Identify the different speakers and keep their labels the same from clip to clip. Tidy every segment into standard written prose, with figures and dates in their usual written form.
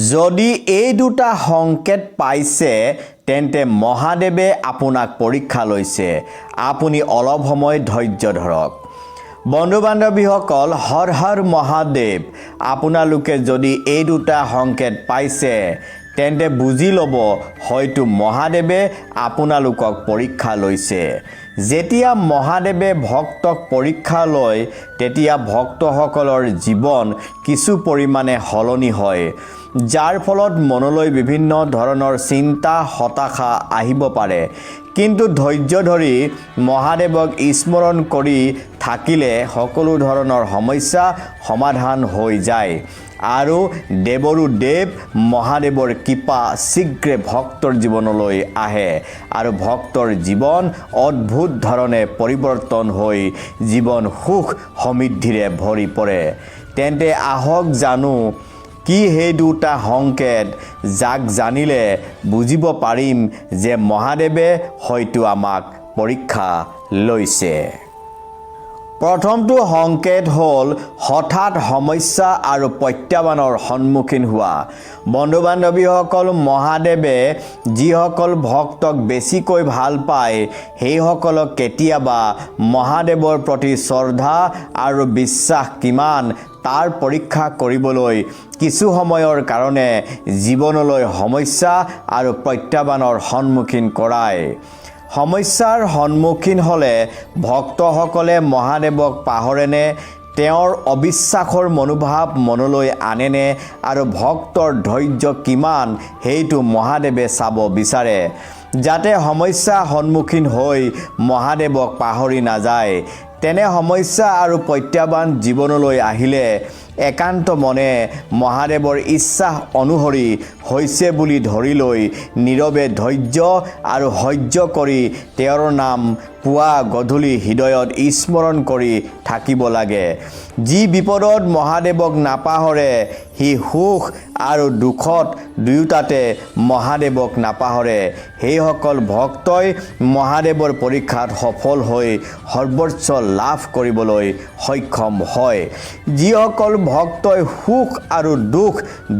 Speaker 1: যদি এই দুটা সংকেত পাইছে তেন্তে মহাদেৱে আপোনাক পৰীক্ষা লৈছে। আপুনি অলপ সময় ধৈৰ্য ধৰক। বন্ধু বান্ধৱীসকল, হৰ হৰ মহাদেৱ। আপোনালোকে যদি এই দুটা সংকেত পাইছে তেন্তে বুজি ল'ব হয়তো মহাদেৱে আপোনালোকক পৰীক্ষা লৈছে। যেতিয়া মহাদেৱে ভক্তক পৰীক্ষা লয় তেতিয়া ভক্তসকলৰ জীৱন কিছু পৰিমাণে সলনি হয়, যাৰ ফলত মনলৈ বিভিন্ন ধৰণৰ চিন্তা হতাশা আহিব পাৰে। কিন্তু ধৈৰ্য ধৰি মহাদেৱক স্মৰণ কৰি থাকিলে সকলো ধৰণৰ সমস্যা সমাধান হৈ যায় আৰু দেৱৰো দেৱ মহাদেৱৰ কৃপা শীঘ্ৰে ভক্তৰ জীৱনলৈ আহে আৰু ভক্তৰ জীৱন অদ্ভুত ধৰণে পৰিৱৰ্তন হৈ জীৱন সুখ সমৃদ্ধিৰে ভৰি পৰে। তেন্তে আহক জানো কি সেই দুটা সংকেত, যাক জানিলে বুজিব পাৰিম যে মহাদেৱে হয়তো আমাক পৰীক্ষা লৈছে। প্ৰথমটো সংকেত হ'ল হঠাৎ সমস্যা আৰু প্ৰত্যাহ্বানৰ সন্মুখীন হোৱা। বন্ধু বান্ধৱীসকল, মহাদেৱে যিসকল ভক্তক বেছিকৈ ভাল পায় সেইসকলক কেতিয়াবা মহাদেৱৰ প্ৰতি শ্ৰদ্ধা আৰু বিশ্বাস কিমান তাৰ পৰীক্ষা কৰিবলৈ কিছু সময়ৰ কাৰণে জীৱনলৈ সমস্যা আৰু প্ৰত্যাহ্বানৰ সন্মুখীন কৰায়। সমস্যাৰ সন্মুখীন হ'লে ভক্তসকলে মহাদেৱক পাহৰেনে, তেওঁৰ অবিশ্বাসৰ মনোভাৱ মনলৈ আনেনে আৰু ভক্তৰ ধৈৰ্য কিমান সেইটো মহাদেৱে চাব বিচাৰে, যাতে সমস্যা সন্মুখীন হৈ মহাদেৱক পাহৰি নাযায়। তেনে সমস্যা আৰু প্ৰত্যাহ্বান জীৱনলৈ আহিলে একান্ত মনে মহাদেৱৰ ইচ্ছা অনুসৰি হৈছে বুলি ধৰি লৈ নীৰৱে ধৈৰ্য আৰু সহ্য কৰি তেওঁৰ নাম পুৱা গধূলি হৃদয়ত স্মৰণ কৰি থাকিব লাগে। যি বিপদত মহাদেৱক নাপাহৰে সি সুখ আৰু দুখত দুয়োটাতে মহাদেৱক নাপাহৰে। সেইসকল ভক্তই মহাদেৱৰ পৰীক্ষাত সফল হৈ সৰ্বোচ্চ লাভ কৰিবলৈ সক্ষম হয়। যিসকল ভক্তই সুখ আৰু দুখ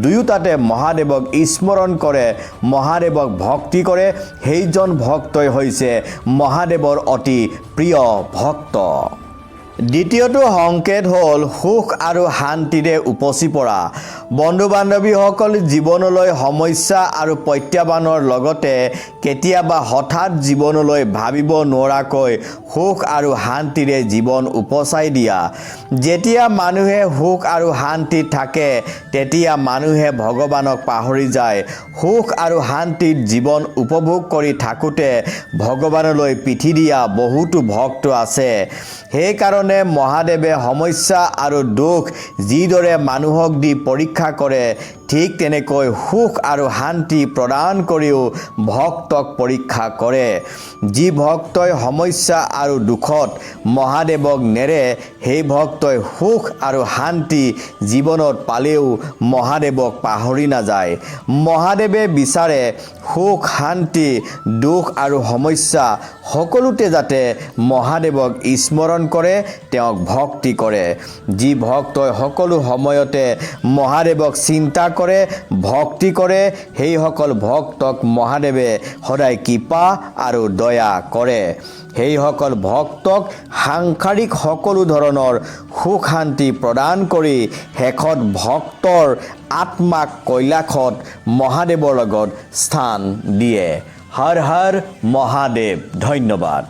Speaker 1: দুয়োটাতে মহাদেৱক স্মৰণ কৰে, মহাদেৱক ভক্তি কৰে, সেইজন ভক্তই হৈছে মহাদেৱৰ অতি প্ৰিয় ভক্ত। দ্বিতীয়টো সংকেত হ'ল সুখ আৰু শান্তিৰে উপচি পৰা। বন্ধু বান্ধৱীসকল, জীৱনলৈ সমস্যা আৰু প্ৰত্যাহ্বানৰ লগতে কেতিয়াবা হঠাৎ জীৱনলৈ ভাবিব নোৱাৰাকৈ সুখ আৰু শান্তিৰে জীৱন উপচাই দিয়া। যেতিয়া মানুহে সুখ আৰু শান্তিত থাকে তেতিয়া মানুহে ভগৱানক পাহৰি যায়। সুখ আৰু শান্তিত জীৱন উপভোগ কৰি থাকোঁতে ভগৱানলৈ পিঠি দিয়া বহুতো ভক্ত আছে। সেইকাৰণে মহাদেৱে সমস্যা আৰু দুখ যিদৰে মানুহক দি পৰীক্ষা কৰে ঠিক তেনেকৈ সুখ আৰু শান্তি প্ৰদান কৰিও ভক্তক পৰীক্ষা কৰে। যি ভক্তই সমস্যা আৰু দুখত মহাদেৱক নেৰে সেই ভক্তই সুখ আৰু শান্তি জীৱনত পালেও মহাদেৱক পাহৰি নাযায়। মহাদেৱে বিচাৰে সুখ শান্তি দুখ আৰু সমস্যা সকলোতে যাতে মহাদেৱক স্মৰণ কৰে, তেওঁক ভক্তি কৰে। যি ভক্তই সকলো সময়তে মহাদেৱক চিন্তা কৰে ভক্তি কৰে সেইসকল ভক্তক মহাদেৱে সদায় কৃপা আৰু দয়া কৰে। সেইসকল ভক্তক সাংসাৰিক সকলো ধৰণৰ সুখ শান্তি প্ৰদান কৰি শেষত ভক্তৰ আত্মাক কৈলাশত মহাদেৱৰ লগত স্থান দিয়ে। হৰ হৰ মহাদেৱ। ধন্যবাদ।